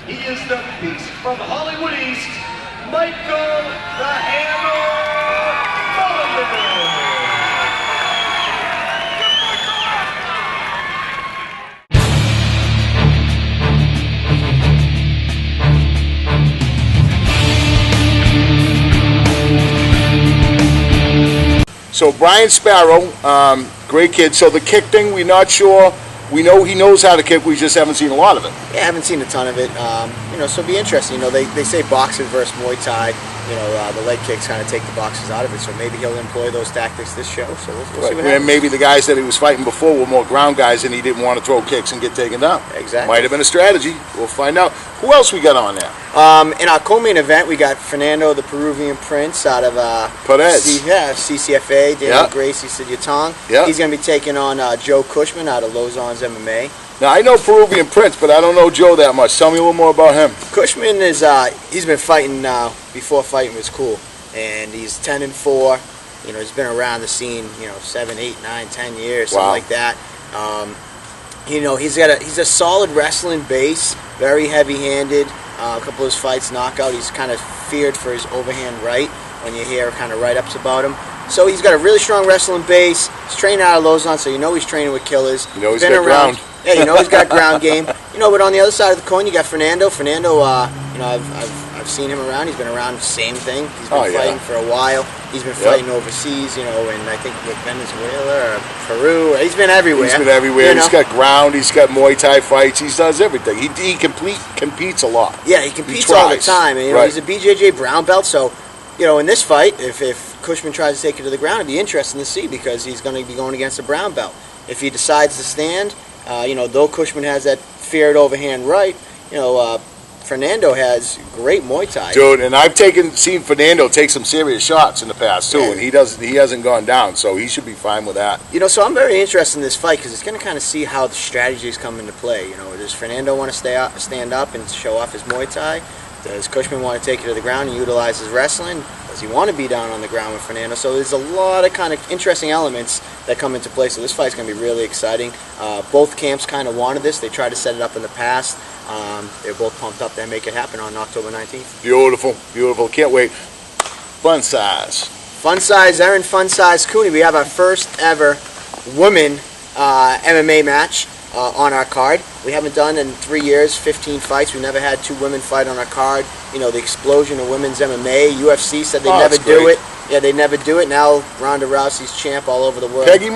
He is the beast from Hollywood East, Michael the Hammer Mulligan. So Brian Sparrow, great kid. So the kick thing, we're not sure. We know he knows how to kick. We just haven't seen a lot of it. Yeah, I haven't seen a ton of it. So it'll be interesting. They say boxing versus Muay Thai. The leg kicks kind of take the boxers out of it. So maybe he'll employ those tactics this show. So we'll see what happens. And maybe the guys that he was fighting before were more ground guys, and he didn't want to throw kicks and get taken down. Exactly. Might have been a strategy. We'll find out. Who else we got on there? In our co-main event, we got Fernando, the Peruvian Prince, out of CCFA. Daniel Gracie Sidyatong. Yeah. He's going to be taking on Joe Cushman out of Lozon's MMA. Now, I know Peruvian Prince, but I don't know Joe that much. Tell me a little more about him. Cushman is he's been fighting before fighting was cool, and he's 10-4. He's been around the scene 7, 8, 9, 10 years, something like that. He's a solid wrestling base, very heavy-handed. A couple of his fights knockout. He's kind of feared for his overhand right when you hear kind of write-ups about him. So he's got a really strong wrestling base. He's training out of Lozon, so he's training with killers. He's been got around. Ground. Yeah, he's got ground game. But on the other side of the coin, you got Fernando. Fernando, I've seen him around. He's been around the same thing. He's been fighting for a while. He's been fighting overseas, and I think with Venezuela or Peru. He's been everywhere. He's been everywhere. He's got ground. He's got Muay Thai fights. He does everything. He competes a lot. Yeah, he competes all the time. And, he's a BJJ brown belt, so in this fight, if Cushman tries to take it to the ground, it'd be interesting to see because he's going to be going against a brown belt. If he decides to stand, though Cushman has that feared overhand right, Fernando has great Muay Thai. Dude, and I've seen Fernando take some serious shots in the past too, and he hasn't gone down, so he should be fine with that. So I'm very interested in this fight because it's going to kind of see how the strategies come into play. Does Fernando want to stand up and show off his Muay Thai? Does Cushman want to take it to the ground and utilize his wrestling? Does he want to be down on the ground with Fernando? So there's a lot of kind of interesting elements that come into play. So this fight's going to be really exciting. Both camps kind of wanted this. They tried to set it up in the past. They're both pumped up to make it happen on October 19th. Beautiful, beautiful. Can't wait. Fun size, Erin Fun Size Cooney. We have our first ever women MMA match on our card. We haven't done in 3 years 15 fights. We never had two women fight on our card. The explosion of women's MMA. UFC said they never do it. Yeah, they never do it. Now Ronda Rousey's champ all over the world. Peggy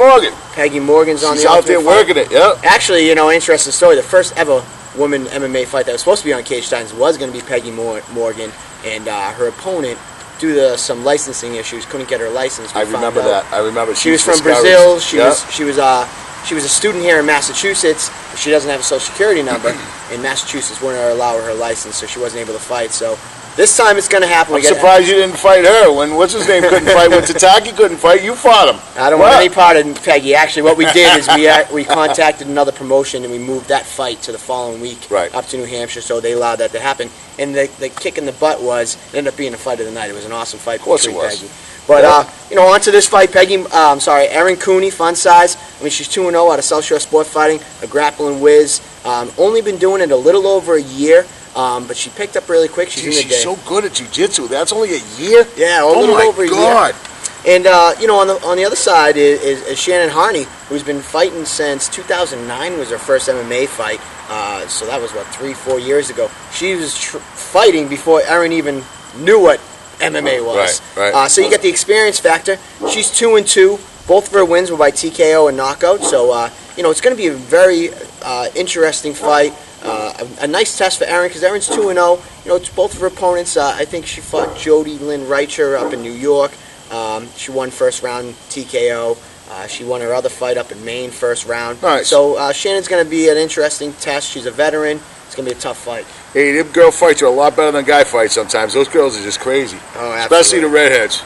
Morgan's on She's the out there working it. Yep. Actually, interesting story. The first ever women MMA fight that was supposed to be on Cagetitans was going to be Peggy Morgan, and her opponent, due to some licensing issues, couldn't get her license. I remember that. I remember. She was from Brazil. She was a student here in Massachusetts. She doesn't have a social security number, and Massachusetts wouldn't allow her license, so she wasn't able to fight. So this time it's going to happen. I'm surprised you didn't fight her when what's his name couldn't fight. When Tataki couldn't fight, you fought him. I don't want any part of Peggy. Actually, what we did is we contacted another promotion and we moved that fight to the following week up to New Hampshire, so they allowed that to happen. And the kick in the butt it ended up being the fight of the night. It was an awesome fight between Peggy. But on to this fight, Erin Cooney, Fun Size. She's 2-0 out of South Shore Sport Fighting, a grappling whiz. Only been doing it a little over a year. But she picked up really quick. She's so good at jiu-jitsu. That's only a year? Yeah, a little over a year. And, on the other side is Shannon Harney, who's been fighting since 2009 was her first MMA fight. So that was, 3-4 years ago. She was fighting before Erin even knew what MMA was. Right. So you get the experience factor. She's 2-2. Both of her wins were by TKO and knockout. So, it's going to be a very interesting fight. A nice test for Erin because Erin's 2-0. It's both of her opponents. I think she fought Jody Lynn Reicher up in New York. She won first round TKO. She won her other fight up in Maine first round. Nice. So Shannon's going to be an interesting test. She's a veteran. It's going to be a tough fight. Hey, them girl fights are a lot better than guy fights sometimes. Those girls are just crazy. Oh, absolutely. Especially the redheads.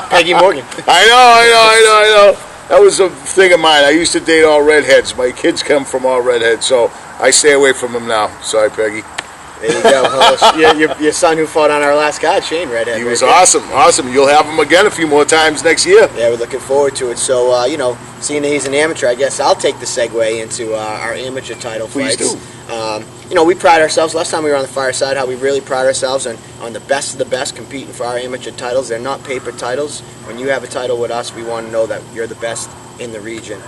Peggy Morgan. I know. That was a thing of mine. I used to date all redheads. My kids come from all redheads, so I stay away from them now. Sorry, Peggy. There you go. Your son who fought on our last card, Shane, redhead. He was awesome. You'll have him again a few more times next year. Yeah, we're looking forward to it. So, seeing that he's an amateur, I guess I'll take the segue into our amateur title fights. Please do. We pride ourselves, last time we were on the Fireside, how we really pride ourselves on the best of the best competing for our amateur titles. They're not paper titles. When you have a title with us, we want to know that you're the best in the region.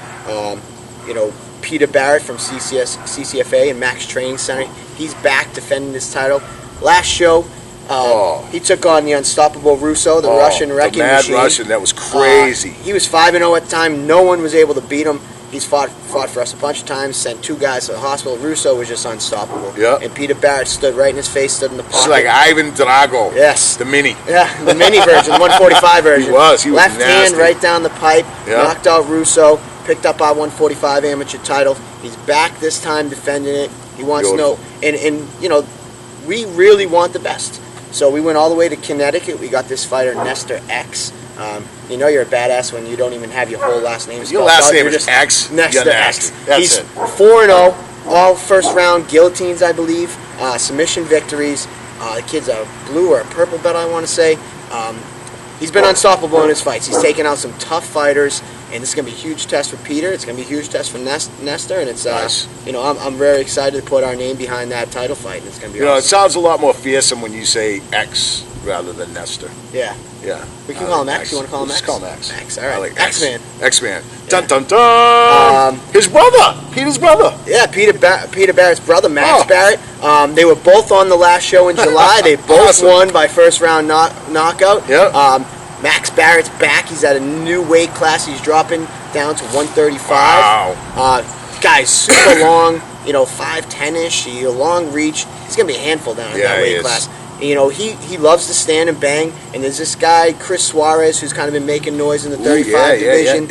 Peter Barrett from CCFA and Max Training Center, he's back defending his title. Last show, he took on the unstoppable Russo, the Russian wrecking machine. Russian, that was crazy. He was 5-0 at the time. No one was able to beat him. He's fought for us a bunch of times, sent 2 guys to the hospital. Russo was just unstoppable. Yeah. And Peter Barrett stood right in his face, stood in the pocket. It's like Ivan Drago. Yes. The mini. Yeah, the mini version, the 145 version. He was Left nasty. hand right down the pipe, knocked out Russo, picked up our 145 amateur title. He's back this time defending it. He wants to know, and we really want the best. So we went all the way to Connecticut. We got this fighter, Nestor X. You're a badass when you don't even have your whole last name. Your last name is X. Nestor X. He's 4-0, all first round guillotines, I believe. Submission victories. The kid's a blue or a purple belt, I want to say. He's been unstoppable in his fights. He's taken out some tough fighters, and this is going to be a huge test for Peter. It's going to be a huge test for Nestor, and it's nice. I'm very excited to put our name behind that title fight. And it's going to be awesome. It sounds a lot more fearsome when you say X rather than Nestor. Yeah. Yeah. We can call him X. You want to call him X? Just call him X. X. All right. I like X-Man. X-Man. Dun dun dun. His brother. Peter's brother. Yeah, Peter Barrett's brother, Max Barrett. They were both on the last show in July. They both won by first round knockout. Yeah. Max Barrett's back. He's at a new weight class. He's dropping down to 135. Wow. Guy's super long. 5'10"-ish. Long reach. He's gonna be a handful down in that weight class. He loves to stand and bang. And there's this guy, Chris Suarez, who's kind of been making noise in the 35 division.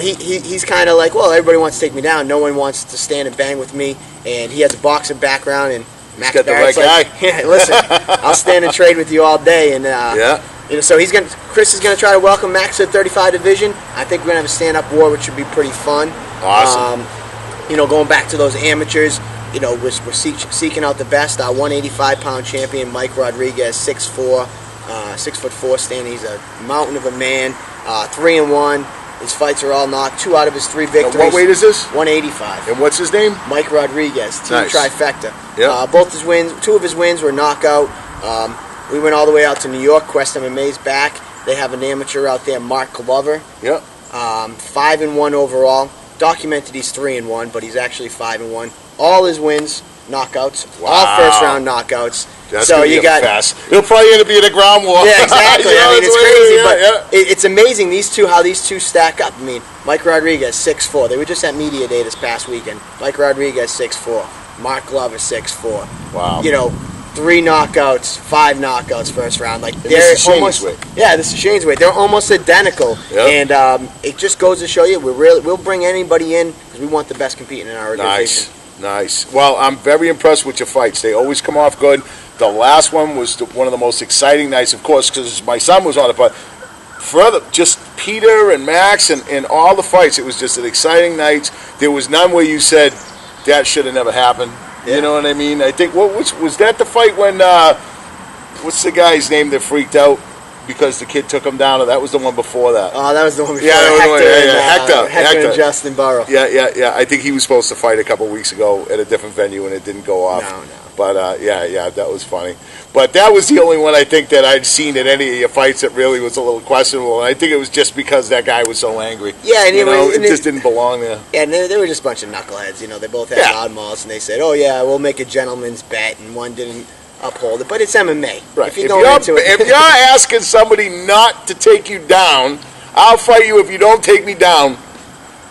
He's kind of like, well, everybody wants to take me down. No one wants to stand and bang with me. And he has a boxing background. And Max got Barrett's the right like, yeah, listen, I'll stand and trade with you all day. And so Chris is gonna try to welcome Max to the 35 division. I think we're gonna have a stand-up war, which should be pretty fun. Awesome. Going back to those amateurs. We're seeking out the best. Our 185-pound champion, Mike Rodriguez, 6'4", 6'4" standing. He's a mountain of a man. 3-1. His fights are all knocked. 2 out of his 3 victories. What weight is this? 185. And what's his name? Mike Rodriguez. Team Trifecta. Yep. Both his wins, 2 of his wins were knockout. We went all the way out to New York. Quest MMA's back. They have an amateur out there, Mark Glover. Yep. 5-1 overall. Documented he's 3-1, but he's actually 5-1. All his wins, knockouts. Wow. All first-round knockouts. That's so you got fast. It'll probably end up being a ground war. Yeah, exactly. It's crazy, but it's amazing how these two stack up. Mike Rodriguez 6'4". They were just at media day this past weekend. Mike Rodriguez 6'4". Mark Glover 6'4". Wow. 3 knockouts, 5 knockouts first round. They're almost weight. Yeah, this is Shane's weight. They're almost identical, and it just goes to show you we'll bring anybody in because we want the best competing in our organization. Nice. Well, I'm very impressed with your fights. They always come off good. The last one was one of the most exciting nights, of course, because my son was on it. But further, just Peter and Max and all the fights, it was just an exciting night. There was none where you said that should have never happened. Yeah. You know what I mean? I think was that the fight when what's the guy's name that freaked out because the kid took him down? Or that was the one before that? Oh, that was the one before. Yeah, Hector and Justin Burrow. Yeah. I think he was supposed to fight a couple weeks ago at a different venue and it didn't go off. No. But that was funny. But that was the only one I think that I'd seen at any of your fights that really was a little questionable. And I think it was just because that guy was so angry. Yeah, and it just didn't belong there. Yeah, and they were just a bunch of knuckleheads. They both had oddballs, and they said, "Oh yeah, we'll make a gentleman's bet," and one didn't uphold it. But it's MMA. Right. If you're asking somebody not to take you down, I'll fight you if you don't take me down.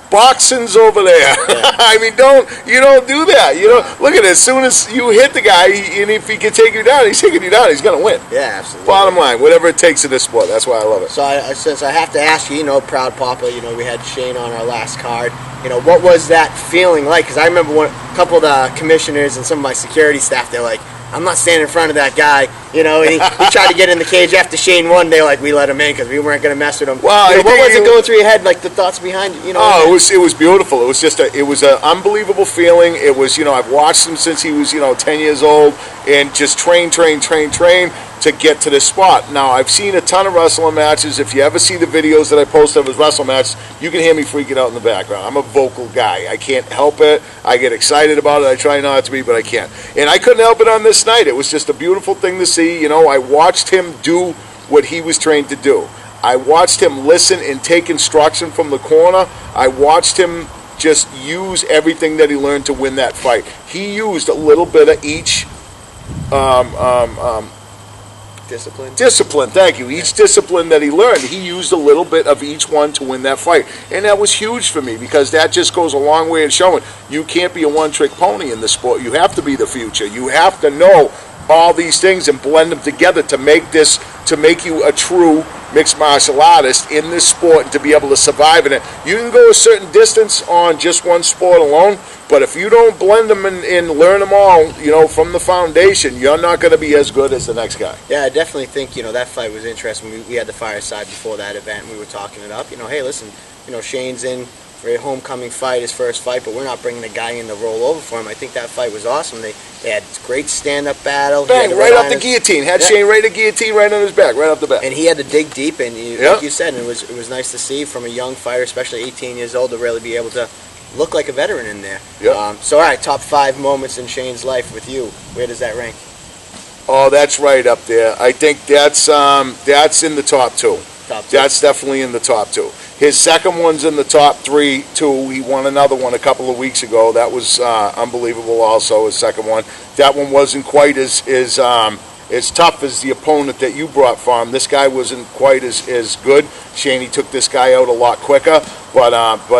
Boxing's over there. Yeah. You don't do that. Look at it. As soon as you hit the guy, and if he can take you down, he's taking you down. He's going to win. Yeah, absolutely. Bottom line, whatever it takes in this sport. That's why I love it. So since I have to ask you, proud papa, we had Shane on our last card. What was that feeling like? Because I remember a couple of the commissioners and some of my security staff, they're like, I'm not standing in front of that guy, and he tried to get in the cage after Shane won. They we let him in because we weren't going to mess with him. Well, what was it going through your head, the thoughts behind it? It was beautiful. It was just an unbelievable feeling. It was, I've watched him since he was, 10 years old, and just train. to get to this spot. Now, I've seen a ton of wrestling matches. If you ever see the videos that I post of his wrestling matches, you can hear me freaking out in the background. I'm a vocal guy. I can't help it. I get excited about it. I try not to be, but I can't. And I couldn't help it on this night. It was just a beautiful thing to see. You know, I watched him do what he was trained to do. I watched him listen and take instruction from the corner. I watched him just use everything that he learned to win that fight. He used a little bit of each Discipline, thank you. Each discipline that he learned, he used a little bit of each one to win that fight. And that was huge for me because that just goes a long way in showing you can't be a one-trick pony in this sport. You have to be the future. You have to know all these things and blend them together to make you a true mixed martial artist in this sport and to be able to survive in it. You can go a certain distance on just one sport alone, but if you don't blend them and learn them all, you know, from the foundation, you're not going to be as good as the next guy. Yeah, I definitely think, you know, that fight was interesting. We had the Fireside before that event, and we were talking it up. You know, hey, listen, you know, Shane's in for a homecoming fight, his first fight, but we're not bringing the guy in to roll over for him. I think that fight was awesome. They had great stand-up battle. Bang, right off the guillotine. Had Shane right at guillotine right on his back, right off the bat. And he had to dig deep, and like you said, and it was nice to see from a young fighter, especially 18 years old, to really be able to look like a veteran in there. So, all right, top 5 moments in Shane's life with you. Where does that rank? Oh, that's right up there. I think that's in the top 2. That's definitely in the top 2. His second one's in the top 3, too. He won another one a couple of weeks ago. That was unbelievable also, his second one. That one wasn't quite as tough as the opponent that you brought for him. This guy wasn't quite as good. Shaney took this guy out a lot quicker. But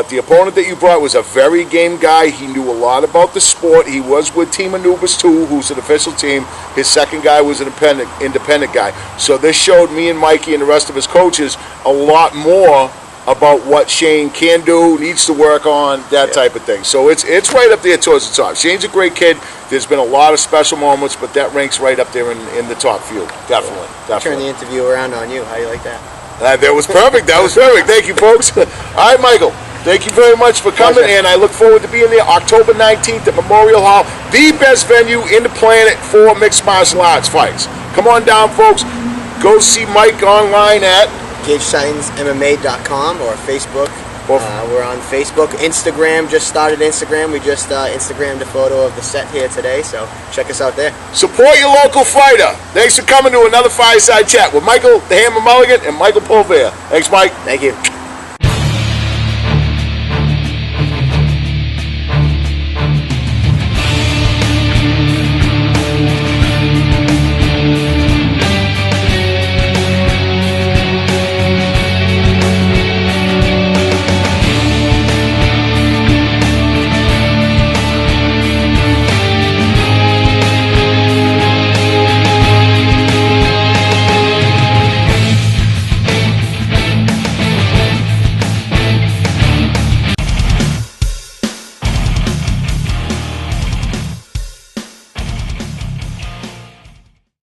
the opponent that you brought was a very game guy. He knew a lot about the sport. He was with Team Anubis, too, who's an official team. His second guy was an independent guy. So this showed me and Mikey and the rest of his coaches a lot more about what Shane can do, needs to work on, that type of thing. So it's right up there towards the top. Shane's a great kid. There's been a lot of special moments, but that ranks right up there in the top few. Definitely. Turn the interview around on you. How you like that? That was perfect. That was perfect. Thank you, folks. All right, Michael. Thank you very much for coming, and I look forward to being there October 19th at Memorial Hall, the best venue in the planet for mixed martial arts fights. Come on down, folks. Go see Mike online at CagetitiansMMA.com or Facebook. We're on Facebook. Instagram, just started Instagram. We just Instagrammed a photo of the set here today, so check us out there. Support your local fighter. Thanks for coming to another Fireside Chat with Michael the Hammer Mulligan and Michael Polvere. Thanks, Mike. Thank you.